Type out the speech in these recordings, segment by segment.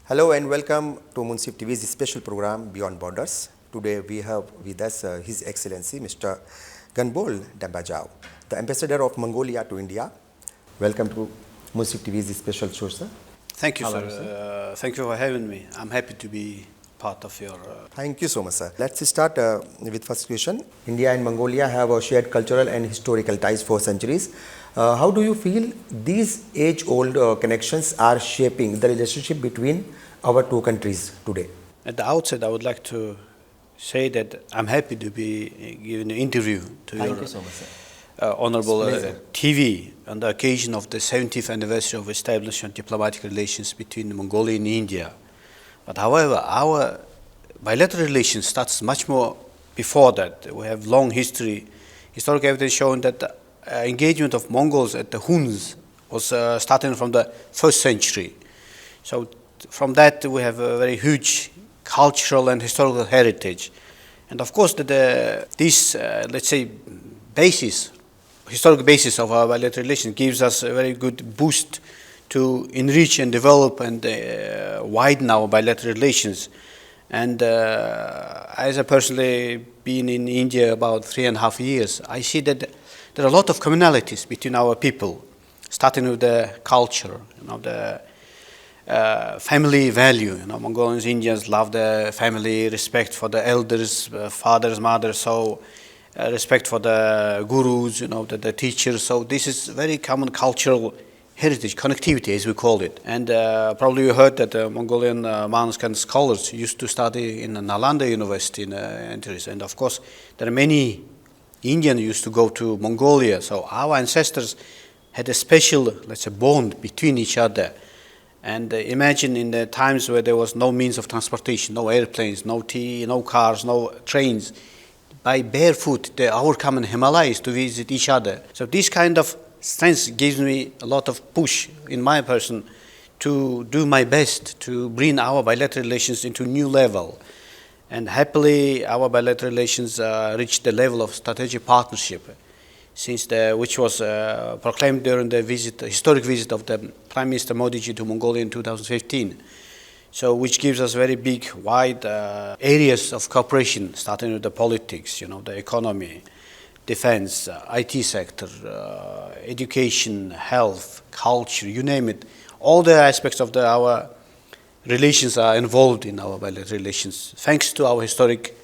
Hello and welcome to Munsif TV's special program Beyond Borders. Today we have with us His Excellency Mr. Gunbold Dambajav, the Ambassador of Mongolia to India. Welcome to Munsif TV's special show, sir. Thank you, sir. Thank you for having me. I'm happy to be part of your... Thank you so much, sir. Let's start with first question. India and Mongolia have shared cultural and historical ties for centuries. How do you feel these age-old connections are shaping the relationship between our two countries today? At the outset, I would like to say that I'm happy to be giving an interview to Thank your you so much, sir. Honorable TV on the occasion of the 70th anniversary of establishment of diplomatic relations between Mongolia and India. But however, our bilateral relations starts much more before that. We have long history, historic evidence showing that the engagement of Mongols at the Huns was starting from the 1st century. So from that we have a very huge cultural and historical heritage. And of course this, let's say, historic basis of our bilateral relations gives us a very good boost to enrich and develop and widen our bilateral relations. And as I personally been in India about 3.5 years, I see that there are a lot of commonalities between our people, starting with the culture, the family value. Mongolians, Indians love the family, respect for the elders, fathers, mothers, so respect for the gurus, the teachers. So this is very common cultural heritage, connectivity as we call it. And probably you heard that Mongolian monks and scholars used to study in Nalanda University in Antares. And of course, there are many Indians used to go to Mongolia. So our ancestors had a special, let's say, bond between each other. And imagine in the times where there was no means of transportation, no airplanes, no no cars, no trains, by barefoot, they overcome in Himalayas to visit each other. So this kind of strength gives me a lot of push in my person to do my best to bring our bilateral relations into a new level. And happily, our bilateral relations reached the level of strategic partnership, which was proclaimed during the historic visit of the Prime Minister Modi ji to Mongolia in 2015. So, which gives us very big, wide areas of cooperation, starting with the politics, the economy, defense, IT sector, education, health, culture, you name it. All the aspects of our relations are involved in our bilateral relations, thanks to our historic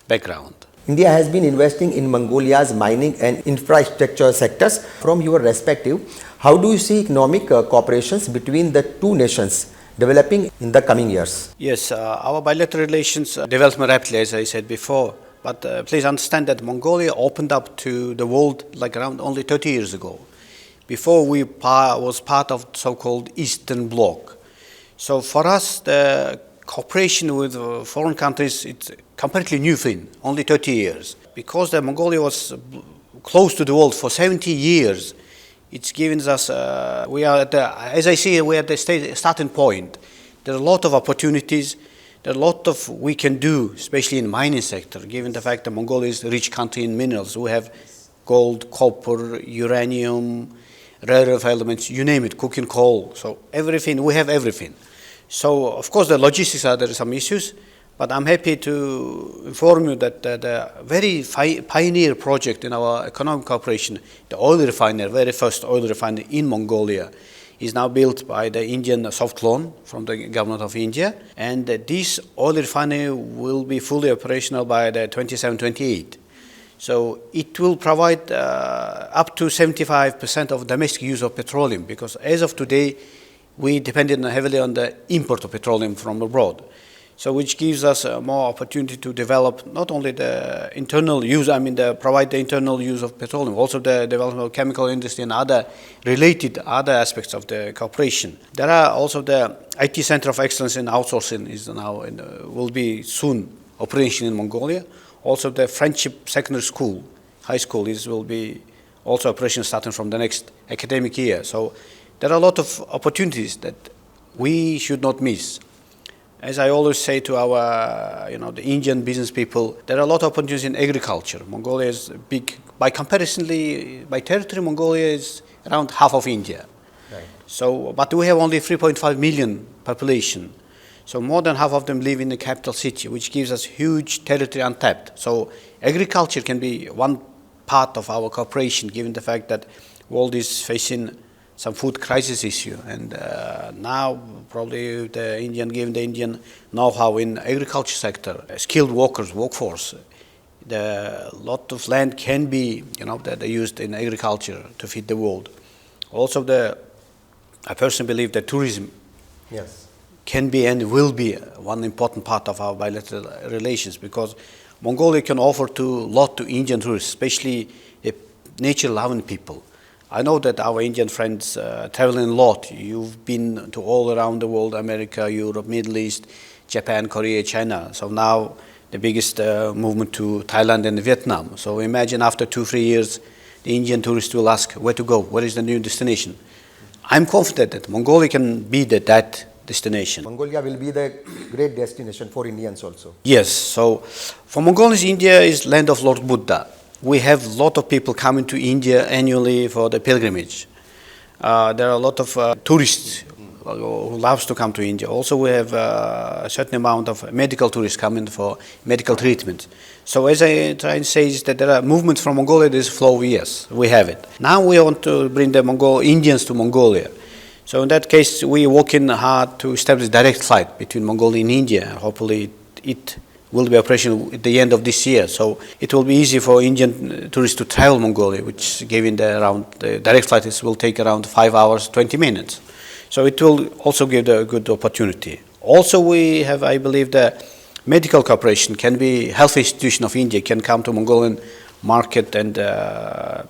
background. India has been investing in Mongolia's mining and infrastructure sectors. From your perspective, how do you see economic cooperations between the two nations developing in the coming years? Yes, our bilateral relations develop rapidly, as I said before. But please understand that Mongolia opened up to the world like around only 30 years ago. Before we was part of so-called Eastern Bloc. So for us, the cooperation with foreign countries, it's a completely new thing, only 30 years. Because Mongolia was close to the world for 70 years, it's given us, as I see, we are at the starting point. There are a lot of opportunities. There are a lot of we can do, especially in mining sector, given the fact that Mongolia is a rich country in minerals. We have gold, copper, uranium, rare earth elements, you name it, coking coal. So everything, we have everything. So of course the logistics there are some issues, but I'm happy to inform you that the very pioneer project in our economic cooperation, the oil refinery, very first oil refinery in Mongolia, is now built by the Indian soft loan from the government of India. And this oil refinery will be fully operational by the 27-28. So it will provide up to 75% of domestic use of petroleum, because as of today, we depended heavily on the import of petroleum from abroad. So which gives us more opportunity to develop not only the internal use, provide the internal use of petroleum, also the development of chemical industry and other aspects of the cooperation. There are also the IT Center of Excellence in Outsourcing is now will be soon operational in Mongolia. Also the Friendship Secondary School, high school will be also operational starting from the next academic year. So there are a lot of opportunities that we should not miss. As I always say to our, the Indian business people, there are a lot of opportunities in agriculture. Mongolia is big. By territory, Mongolia is around half of India. Right. So, but we have only 3.5 million population. So more than half of them live in the capital city, which gives us huge territory untapped. So agriculture can be one part of our cooperation, given the fact that world is facing some food crisis issue, and now probably given the Indian know-how in agriculture sector, skilled workforce, the lot of land can be, that are used in agriculture to feed the world. Also, I personally believe that tourism Yes. can be and will be one important part of our bilateral relations, because Mongolia can offer a lot to Indian tourists, especially nature-loving people. I know that our Indian friends traveling a lot. You've been to all around the world, America, Europe, Middle East, Japan, Korea, China. So now the biggest movement to Thailand and Vietnam. So imagine after 2-3 years, the Indian tourists will ask where to go, where is the new destination. I'm confident that Mongolia can be that destination. Mongolia will be the great destination for Indians also. Yes, so for Mongolians, India is land of Lord Buddha. We have a lot of people coming to India annually for the pilgrimage. There are a lot of tourists who loves to come to India. Also, we have a certain amount of medical tourists coming for medical treatment. So as I try and say is that there are movements from Mongolia, there's flow, yes, we have it. Now we want to bring the Indians to Mongolia. So in that case, we are working hard to establish direct flight between Mongolia and India. Hopefully it will be operational at the end of this year. So it will be easy for Indian tourists to travel Mongolia, which given the direct flight will take around 5 hours, 20 minutes. So it will also give a good opportunity. Also we have, I believe, the medical cooperation can be, health institution of India can come to Mongolian market, and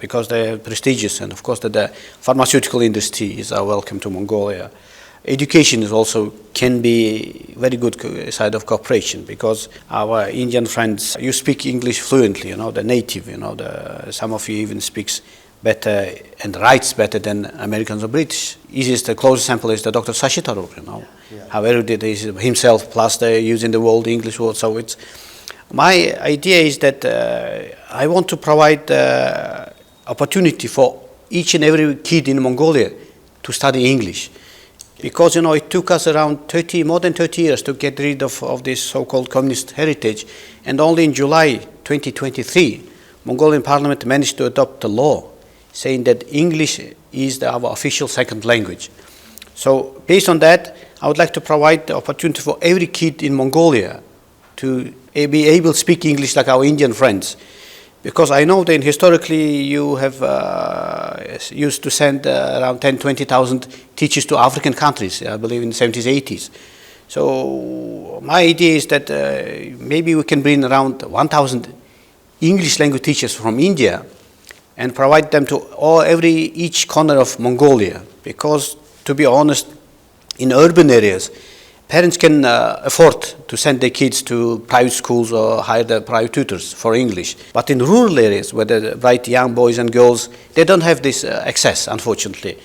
because they are prestigious, and of course the pharmaceutical industry is welcome to Mongolia. Education is also can be very good side of cooperation, because our Indian friends, you speak English fluently, the native, some of you even speaks better and writes better than Americans or British. Easiest, the closest example is the Dr. Shashi Tharoor, how erudite he is himself, plus they're using the word English word. So it's, my idea is that I want to provide opportunity for each and every kid in Mongolia to study English. Because it took us around more than 30 years to get rid of this so-called communist heritage, and only in July 2023, Mongolian Parliament managed to adopt a law saying that English is our official second language. So based on that, I would like to provide the opportunity for every kid in Mongolia to be able to speak English like our Indian friends. Because I know that historically you have used to send around 10,000-20,000 teachers to African countries, I believe in the 70s, 80s. So my idea is that maybe we can bring around 1,000 English language teachers from India and provide them to each corner of Mongolia. Because to be honest, in urban areas, parents can afford to send their kids to private schools or hire the private tutors for English. But in rural areas, where the bright young boys and girls, they don't have this access, unfortunately.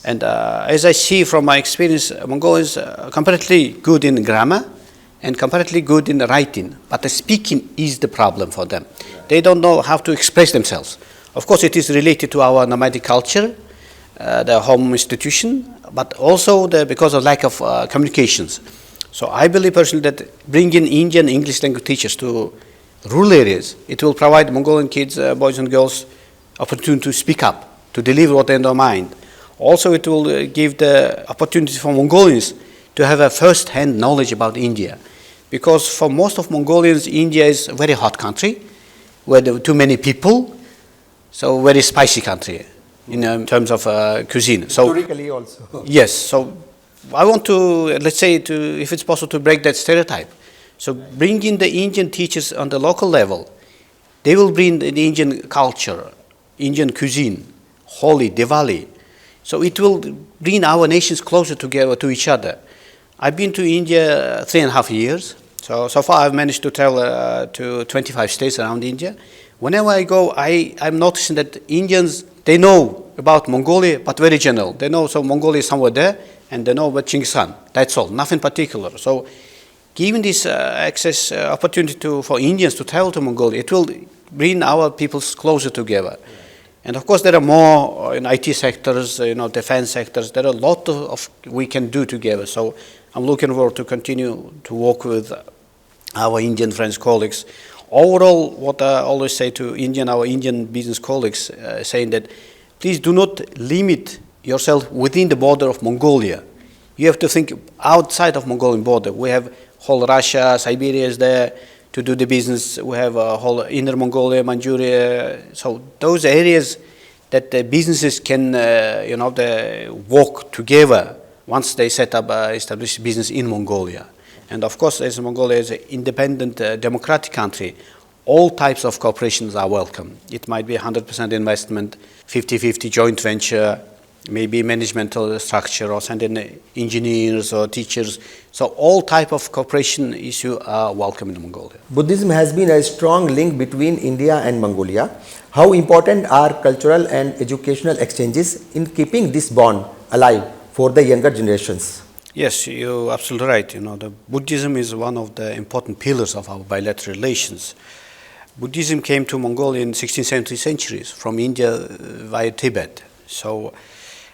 And as I see from my experience, Mongolians are comparatively good in grammar and comparatively good in writing. But the speaking is the problem for them. They don't know how to express themselves. Of course, it is related to our nomadic culture, the home institution, but also because of lack of communications. So I believe personally that bringing Indian English language teachers to rural areas, it will provide Mongolian kids, boys and girls, opportunity to speak up, to deliver what they have in their mind. Also, it will give the opportunity for Mongolians to have a first-hand knowledge about India. Because for most of Mongolians, India is a very hot country, where there are too many people, so very spicy country in terms of cuisine. So Historically also. yes, so I want to, let's say, if it's possible, to break that stereotype. So bring in the Indian teachers on the local level. They will bring the Indian culture, Indian cuisine, Holi, Diwali. So it will bring our nations closer together to each other. I've been to India 3.5 years. So far I've managed to travel to 25 states around India. Whenever I go, I'm noticing that Indians, they know about Mongolia, but very general. They know, so Mongolia is somewhere there, and they know about Genghis Khan. That's all, nothing particular. So giving this access opportunity for Indians to travel to Mongolia, it will bring our peoples closer together. And of course, there are more in IT sectors, defense sectors. There are a lot of we can do together. So I'm looking forward to continue to work with our Indian friends, colleagues. Overall, what I always say to our Indian business colleagues, saying that please do not limit yourself within the border of Mongolia. You have to think outside of Mongolian border. We have whole Russia, Siberia is there to do the business. We have a whole Inner Mongolia, Manchuria. So those areas that the businesses can, they work together once they set up, establish business in Mongolia. And of course, as Mongolia is an independent, democratic country, all types of corporations are welcome. It might be 100% investment, 50-50 joint venture, maybe managemental structure, or sending engineers or teachers. So all type of cooperation issue are welcome in Mongolia. Buddhism has been a strong link between India and Mongolia. How important are cultural and educational exchanges in keeping this bond alive for the younger generations? Yes, you're absolutely right. The Buddhism is one of the important pillars of our bilateral relations. Buddhism came to Mongolia in 16th, 17th centuries from India via Tibet. So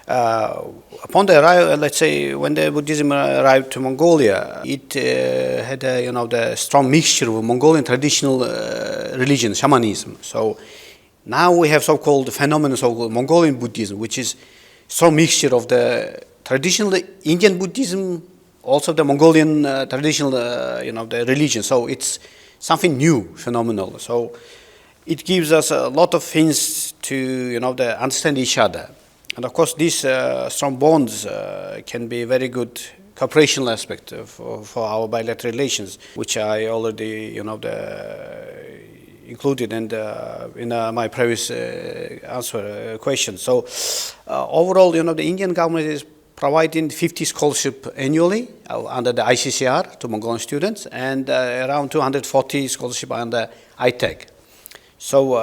upon the arrival, let's say, when the Buddhism arrived to Mongolia, it had the strong mixture of Mongolian traditional religion, shamanism. So now we have so-called phenomenon, so-called Mongolian Buddhism, which is strong mixture of the traditional Indian Buddhism, also the Mongolian traditional, the religion. So it's something new, phenomenal. So it gives us a lot of things to, understand each other. And of course, these strong bonds can be very good cooperation aspect for our bilateral relations, which I already, included in my previous answer question. So overall, the Indian government is providing 50 scholarship annually under the ICCR to Mongolian students, and around 240 scholarship under ITEC. So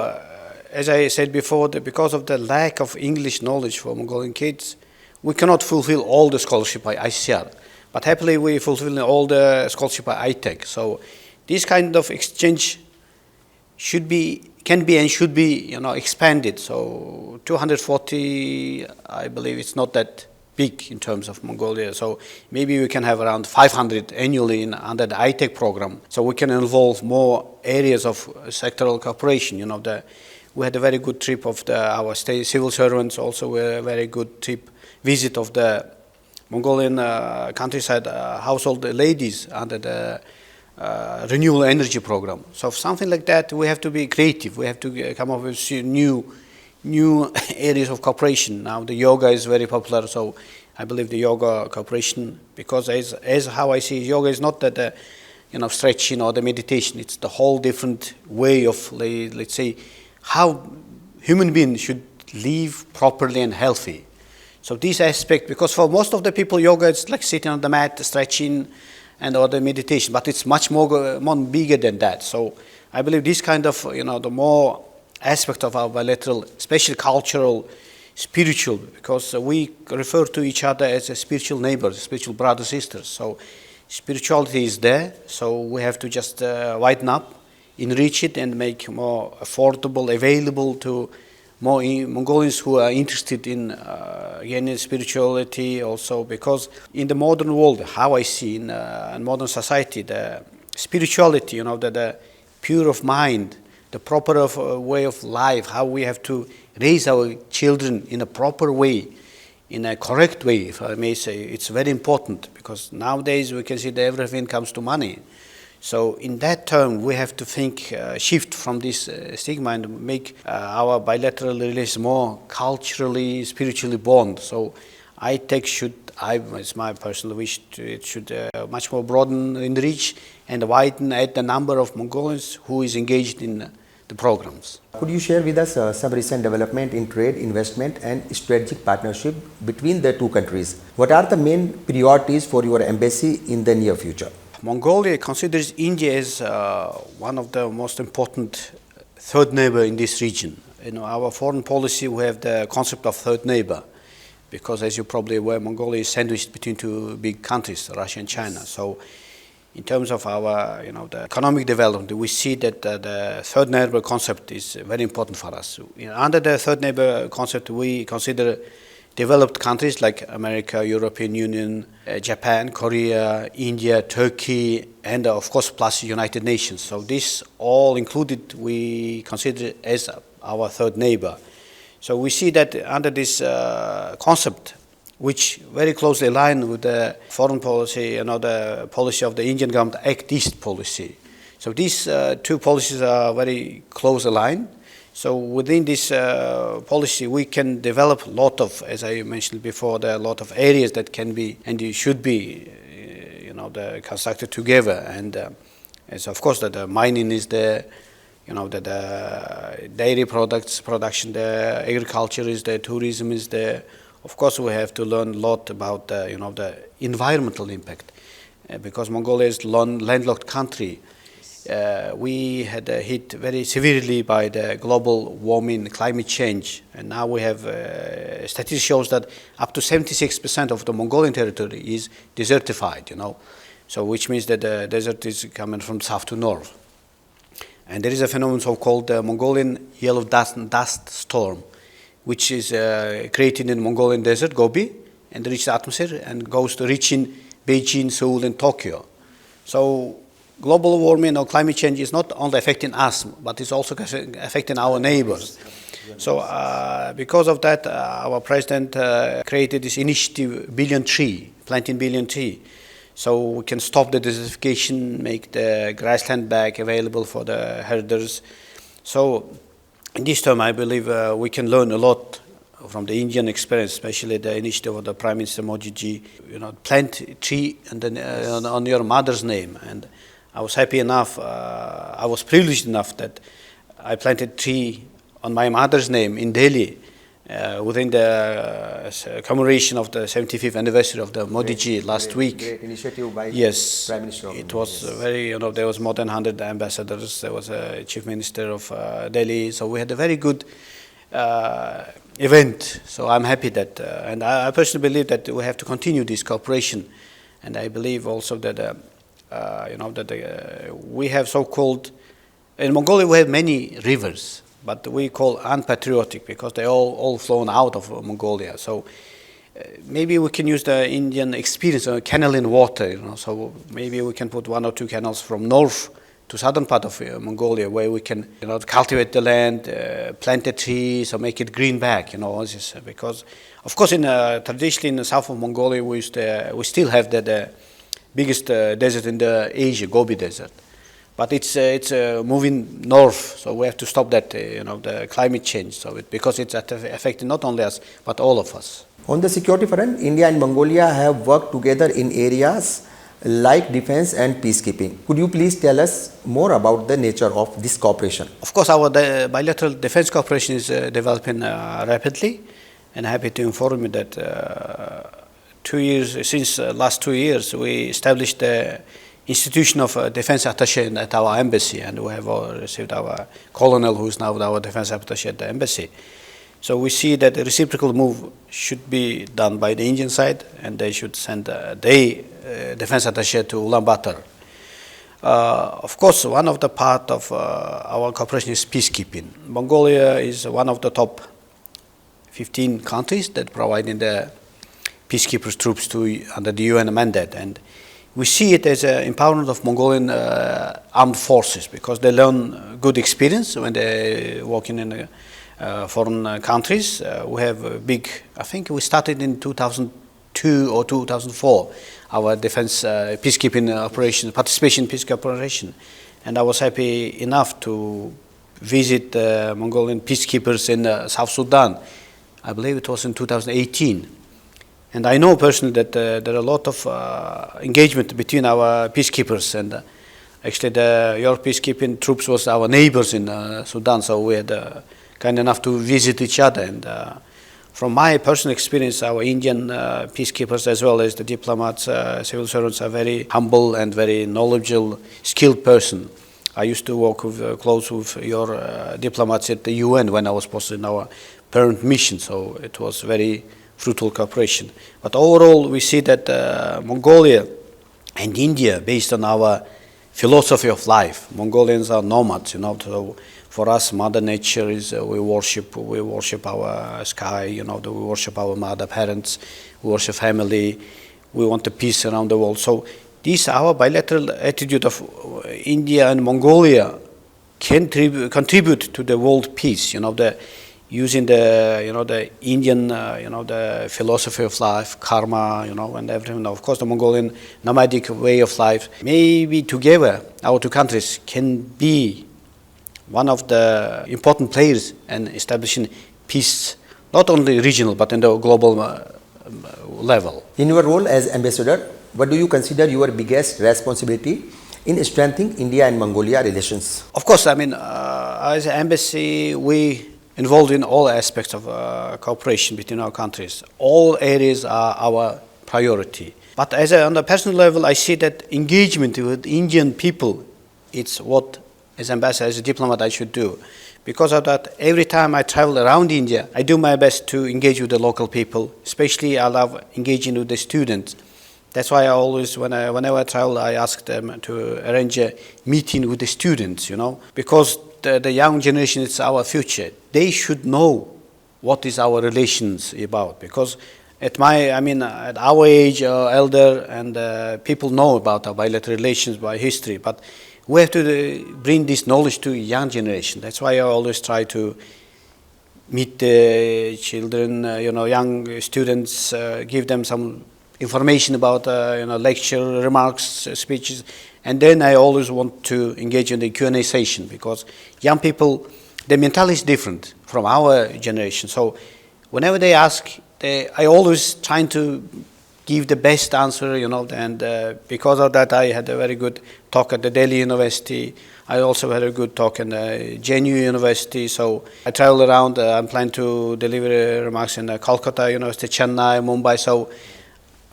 as I said before, because of the lack of English knowledge for Mongolian kids, we cannot fulfill all the scholarship by ICCR. But happily, we fulfill all the scholarship by ITEC. So this kind of exchange can be and should be, expanded. So 240, I believe it's not that big in terms of Mongolia. So maybe we can have around 500 annually under the ITEC program. So we can involve more areas of sectoral cooperation. We had a very good trip of our state civil servants, also a very good trip visit of the Mongolian countryside household ladies under the renewable energy program. So something like that, we have to be creative. We have to come up with new areas of cooperation. Now the yoga is very popular, so I believe the yoga cooperation, because as how I see yoga is not that stretching or the meditation. It's the whole different way of, let's say, how human beings should live properly and healthy. So this aspect, because for most of the people, yoga is like sitting on the mat, stretching, and or the meditation, but it's much more bigger than that. So I believe this kind of, the more aspect of our bilateral, especially cultural, spiritual, because we refer to each other as a spiritual neighbors, spiritual brothers, sisters. So spirituality is there, so we have to just widen up, enrich it, and make more affordable, available to more Mongolians who are interested in gaining spirituality also, because in the modern world, how I see in modern society, the spirituality, the pure of mind, the proper way of life, how we have to raise our children in a proper way, in a correct way, if I may say, it's very important, because nowadays we can see that everything comes to money. So in that term, we have to think, shift from this stigma and make our bilateral relations more culturally, spiritually bond. So ITEC it's my personal wish, it should much more broaden, enrich, and widen at the number of Mongolians who is engaged in the programs. Could you share with us some recent development in trade, investment, and strategic partnership between the two countries? What are the main priorities for your embassy in the near future? Mongolia considers India as one of the most important third neighbor in this region. Our foreign policy, we have the concept of third neighbor, because as you probably aware, Mongolia is sandwiched between two big countries, Russia and China. So in terms of our, the economic development, we see that the third neighbor concept is very important for us. Under the third neighbor concept, we consider developed countries like America, European Union, Japan, Korea, India, Turkey, and of course plus United Nations. So this all included we consider as our third neighbor. So we see that under this concept, which very closely align with the foreign policy and the policy of the Indian government, Act East policy. So these two policies are very close aligned. So within this policy, we can develop a lot of, as I mentioned before, there are a lot of areas that can be and should be, constructed together. And as of course, that the mining is there, the dairy products production there, agriculture is there, tourism is there. Of course, we have to learn a lot about the environmental impact, because Mongolia is a landlocked country. We had hit very severely by the global warming, climate change, and now we have statistics shows that up to 76% of the Mongolian territory is desertified. So which means that the desert is coming from south to north, and there is a phenomenon so-called Mongolian yellow dust storm, which is created in the Mongolian desert, Gobi, and reaches the atmosphere and goes to reaching Beijing, Seoul, and Tokyo. So global warming or climate change is not only affecting us, but it's also affecting our neighbors. So because of that, our president created this initiative, planting billion tree. So we can stop the desertification, make the grassland back available for the herders. So in this term, I believe we can learn a lot from the Indian experience, especially the initiative of the Prime Minister Modi ji. Plant a tree and then, on your mother's name. And I was happy enough, I was privileged enough that I planted a tree on my mother's name in Delhi within the commemoration of the 75th anniversary of the Modi ji last week. Great initiative by Yes, Prime Minister of it was very, there was more than 100 ambassadors, there was a Chief Minister of Delhi, so we had a very good event. So I'm happy that, and I personally believe that we have to continue this cooperation, and I believe also that we have so-called, in Mongolia we have many rivers, but we call unpatriotic because they all flown out of Mongolia. So maybe we can use the Indian experience of canneling water, so maybe we can put one or two canals from north to southern part of Mongolia where we can cultivate the land, plant a tree, so make it green back, because of course traditionally in the south of Mongolia we still have the biggest desert in the Asia, Gobi Desert. But it's moving north, so we have to stop that, the climate change. So because it's affecting not only us, but all of us. On the security front, India and Mongolia have worked together in areas like defense and peacekeeping. Could you please tell us more about the nature of this cooperation? Of course, our bilateral defense cooperation is developing rapidly, and I'm happy to inform you that since last 2 years, we established the institution of defense attaché at our embassy, and we have received our colonel, who is now our defense attaché at the embassy. So we see that the reciprocal move should be done by the Indian side, and they should send their defense attaché to Ulaanbaatar. Of course, one of the part of our cooperation is peacekeeping. Mongolia is one of the top 15 countries that providing the peacekeepers troops under the UN mandate, and we see it as an empowerment of Mongolian armed forces because they learn good experience when they working in foreign countries. We have a big, I think we started in 2002 or 2004, our defense peacekeeping operation, participation in peacekeeping operation, and I was happy enough to visit Mongolian peacekeepers in South Sudan. I believe it was in 2018. And I know personally that there are a lot of engagement between our peacekeepers, and actually your peacekeeping troops was our neighbors in Sudan, so we had kind enough to visit each other. And from my personal experience, our Indian peacekeepers as well as the diplomats, civil servants are very humble and very knowledgeable, skilled person. I used to work close with your diplomats at the UN when I was posted in our parent mission, so it was very fruitful cooperation. But overall, we see that Mongolia and India, based on our philosophy of life, Mongolians are nomads, so For us, Mother Nature is we worship our sky. We worship our mother, parents, we worship family. We want the peace around the world. So this our bilateral attitude of India and Mongolia can contribute to the world peace. Using the Indian the philosophy of life, karma, and everything. Of course, the Mongolian nomadic way of life. Maybe together our two countries can be one of the important players in establishing peace, not only regional but in the global level. In your role as ambassador, what do you consider your biggest responsibility in strengthening India and Mongolia relations? Of course, as an embassy, we involved in all aspects of cooperation between our countries. All areas are our priority. But on a personal level, I see that engagement with Indian people, it's what as ambassador, as a diplomat, I should do. Because of that, every time I travel around India, I do my best to engage with the local people. Especially, I love engaging with the students. That's why I always, whenever I travel, I ask them to arrange a meeting with the students, because the young generation is our future. They should know what is our relations about. Because at our age, elder, and people know about our bilateral relations by history, but we have to bring this knowledge to young generation. That's why I always try to meet the children, young students, give them some information about, lecture, remarks, speeches, and then I always want to engage in the Q&A session because young people, their mentality is different from our generation. So whenever they ask, I always trying to give the best answer, and because of that, I had a very good talk at the Delhi University. I also had a good talk in the JNU University. So I travel around. I'm planning to deliver remarks in Calcutta University, Chennai, Mumbai. So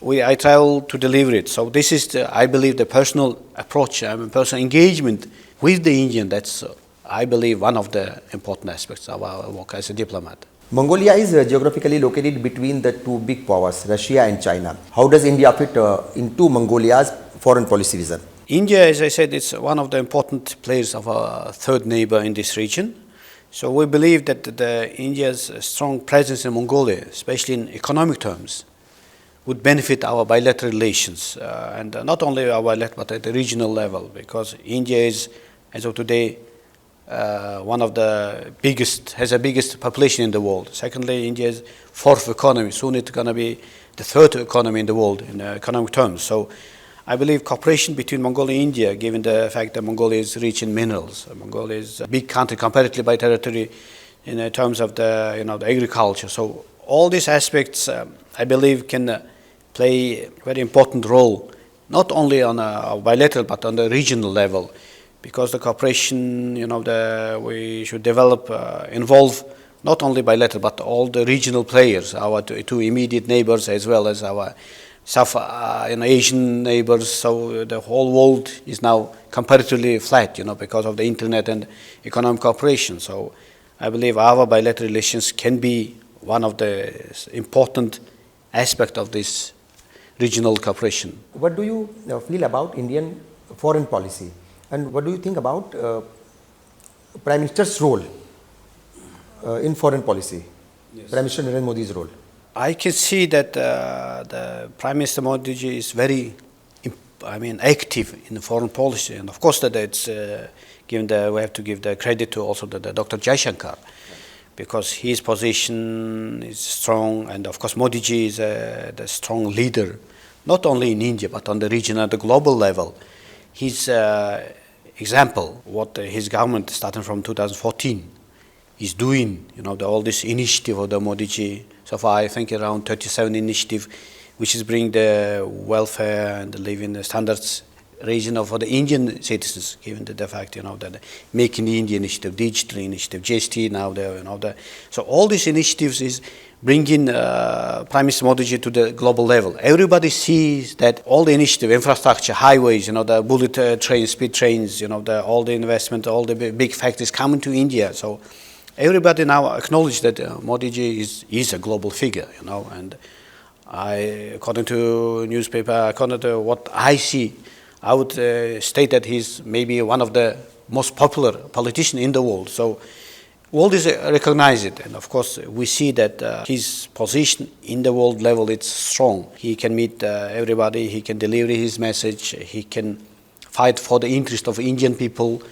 I travel to deliver it. So this is, I believe, the personal approach, personal engagement with the Indian. That's, I believe, one of the important aspects of our work as a diplomat. Mongolia is geographically located between the two big powers, Russia and China. How does India fit into Mongolia's foreign policy vision? India, as I said, is one of the important players of our third neighbor in this region. So we believe that India's strong presence in Mongolia, especially in economic terms, would benefit our bilateral relations, and not only our bilateral, but at the regional level, because India is, as of today, one of the biggest, has the biggest population in the world. Secondly, India is fourth economy. Soon it's going to be the third economy in the world in economic terms. So I believe cooperation between Mongolia and India, given the fact that Mongolia is rich in minerals. Mongolia is a big country comparatively by territory in terms of the, the agriculture. So all these aspects, I believe, can play a very important role, not only on a bilateral, but on the regional level. Because the cooperation, we should develop, involve not only bilateral, but all the regional players, our two immediate neighbors, as well as our South Asian neighbors. So the whole world is now comparatively flat, because of the internet and economic cooperation. So I believe our bilateral relations can be one of the important aspects of this regional cooperation. What do you feel about Indian foreign policy? And what do you think about Prime Minister's role in foreign policy? Yes. Prime Minister Narendra Modi's role. I can see that the Prime Minister Modi is very, active in foreign policy, and of course that it's we have to give the credit to also the Dr. Jaishankar, because his position is strong, and of course Modi ji is the strong leader, not only in India but on the regional and the global level. His example, what his government starting from 2014 is doing, all this initiative of the Modi ji. So far, I think around 37 initiative, which is bringing the welfare and the living standards raising for the Indian citizens, given the fact, that Make in India initiative, digital initiative, GST now there, so all these initiatives is bringing Prime Minister Modi ji to the global level. Everybody sees that all the initiative, infrastructure, highways, the bullet trains, speed trains, all the investment, all the big factories coming to India. So everybody now acknowledge that Modi ji is a global figure, and according to newspaper, according to what I see, I would state that he's maybe one of the most popular politician in the world. So world is recognize it, and of course we see that his position in the world level is strong. He can meet everybody, he can deliver his message, he can fight for the interest of Indian people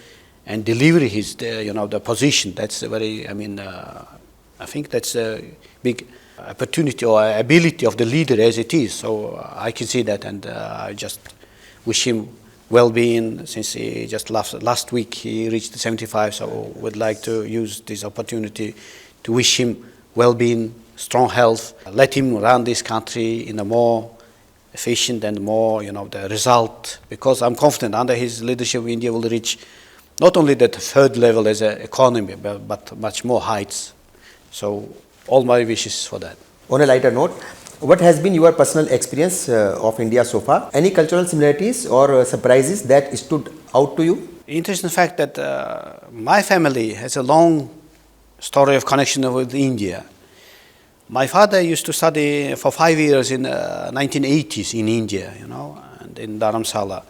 and deliver his the position. That's a very, I think that's a big opportunity or ability of the leader as it is. So I can see that, and I just wish him well-being, since he just last week he reached 75. So would like to use this opportunity to wish him well-being, strong health, let him run this country in a more efficient and more the result, because I'm confident under his leadership India will reach not only that third level as an economy, but much more heights. So all my wishes for that. On a lighter note, what has been your personal experience of India so far? Any cultural similarities or surprises that stood out to you? Interesting fact that my family has a long story of connection with India. My father used to study for 5 years in 1980s in India, and in Dharamsala.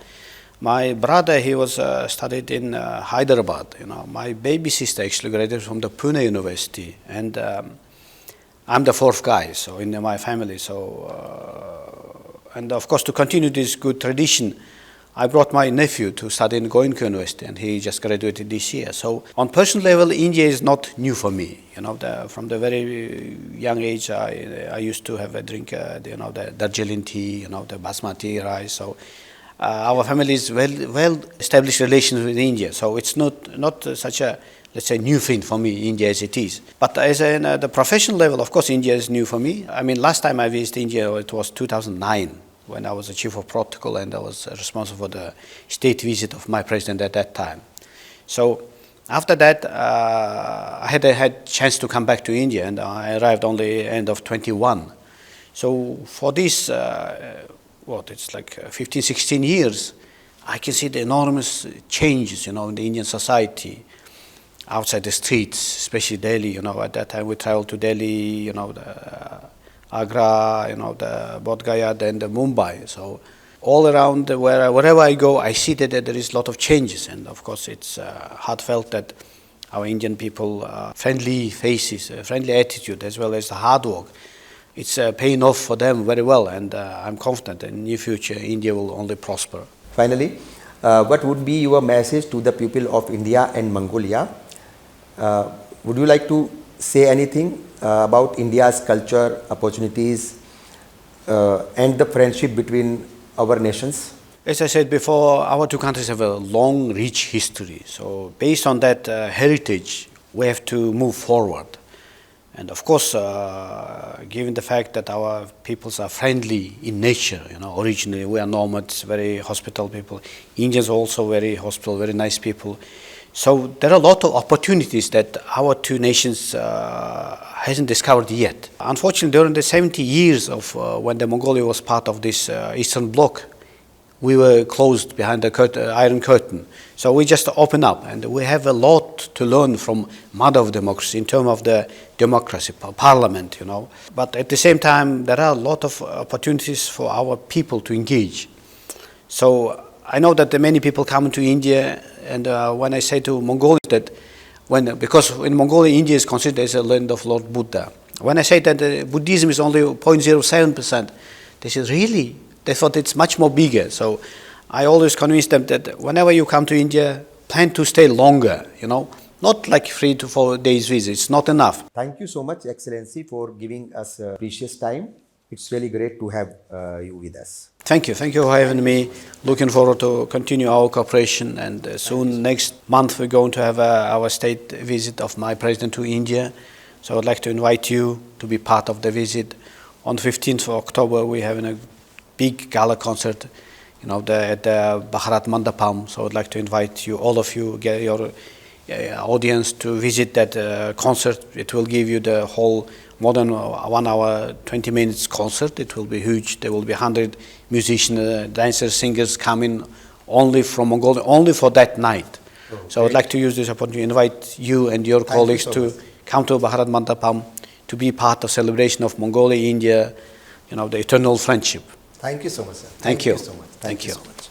My brother, he was studied in Hyderabad. My baby sister actually graduated from the Pune University, and I'm the fourth guy, so in my family. So, and of course, to continue this good tradition, I brought my nephew to study in Goenka University, and he just graduated this year. So, on personal level, India is not new for me. From the very young age, I used to have a drink, the Darjeeling tea, the basmati rice. So, our family is well established relations with India. So it's not such a, let's say, new thing for me, India as it is. But as the professional level, of course, India is new for me. Last time I visited India, it was 2009, when I was the chief of protocol and I was responsible for the state visit of my president at that time. So after that, I had chance to come back to India, and I arrived only end of 21. So for this, it's like 15, 16 years, I can see the enormous changes, in the Indian society, outside the streets, especially Delhi. At that time we traveled to Delhi, the Agra, the Bodh Gaya, then the Mumbai. So all around wherever I go, I see that there is a lot of changes, and of course it's heartfelt that our Indian people, friendly faces, friendly attitude, as well as the hard work. It's paying off for them very well, and I'm confident in the near future India will only prosper. Finally, what would be your message to the people of India and Mongolia? Would you like to say anything about India's culture, opportunities, and the friendship between our nations? As I said before, our two countries have a long, rich history. So based on that heritage, we have to move forward. And of course, given the fact that our peoples are friendly in nature, originally we are nomads, very hospitable people. Indians also very hospitable, very nice people. So there are a lot of opportunities that our two nations hasn't discovered yet. Unfortunately, during the 70 years of when the Mongolia was part of this Eastern Bloc, we were closed behind the Iron Curtain. So we just open up, and we have a lot to learn from mother of democracy in terms of the democracy, parliament, But at the same time, there are a lot of opportunities for our people to engage. So I know that many people come to India, and when I say to Mongolians that, because in Mongolia, India is considered as a land of Lord Buddha. When I say that Buddhism is only 0.07%, they say, really? They thought it's much more bigger. So I always convince them that whenever you come to India, plan to stay longer, not like 3 to 4 days visit. It's not enough. Thank you so much, Excellency, for giving us precious time. It's really great to have you with us. Thank you. Thank you for having me. Looking forward to continue our cooperation. And soon, next month, we're going to have our state visit of my president to India. So I'd like to invite you to be part of the visit. On 15th of October, we're having a big gala concert, at the Bharat Mandapam. So I'd like to invite you, all of you, get your audience to visit that concert. It will give you the whole more than 1 hour, 20 minutes concert. It will be huge. There will be 100 musicians, dancers, singers coming only from Mongolia, only for that night. Oh, so I'd like to use this opportunity to invite you and your colleagues to come to Bharat Mandapam to be part of celebration of Mongolia, India, the eternal friendship. Thank you so much, sir. Thank you so much. Thank you so much.